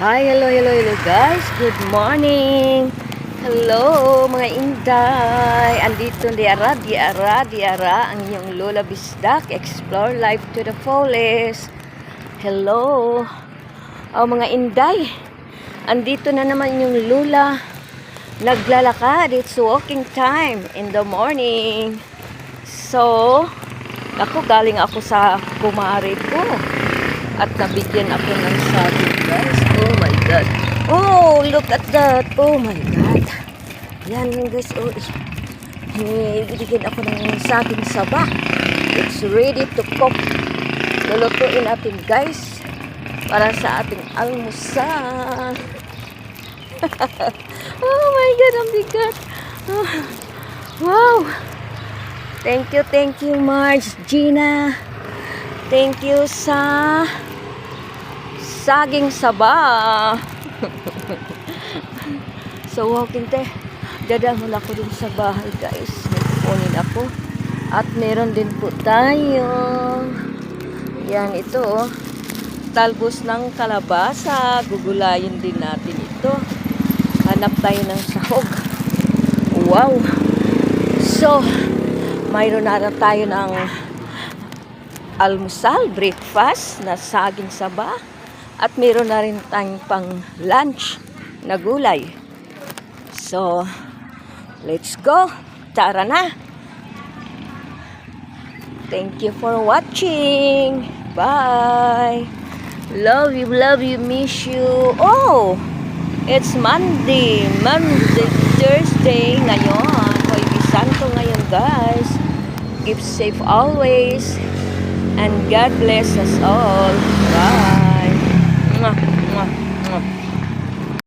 Hi, hello guys. Good morning. Hello mga inday. Andito diara ang inyong Lola Bisdak. Explore life to the fullest. Hello. Oh mga inday. Andito na naman yung Lola. Naglalakad. It's walking time in the morning. So, galing ako sa kumare ko. At nabigyan ako ng saging, guys. Oh my God. Oh, look at that. Oh my God. Yan guys. Oh, bigyan ako ng saging saba. It's ready to cook. Lulutuin natin, guys. Para sa ating almusal. Oh my God. Ang bigat. Oh, wow. Thank you, Marge, Gina. Thank you sa saging saba. So walking te. Dadamon ako dun sa bahay, guys. Kunin ako. At meron din po tayo. Yan ito. Talbos ng kalabasa. Gugulayin din natin ito. Hanap tayo ng sahog. Wow. So, mayroon na tayo ng almusal, breakfast na saging saba at meron na rin tayong pang lunch na gulay. So, let's go. Tara na. Thank you for watching. Bye. Love you, miss you. Oh, it's Monday, Thursday ngayon. Hoy, Santo ngayon, guys. Keep safe always. And God bless us all. Bye. Mwah, mwah, mwah.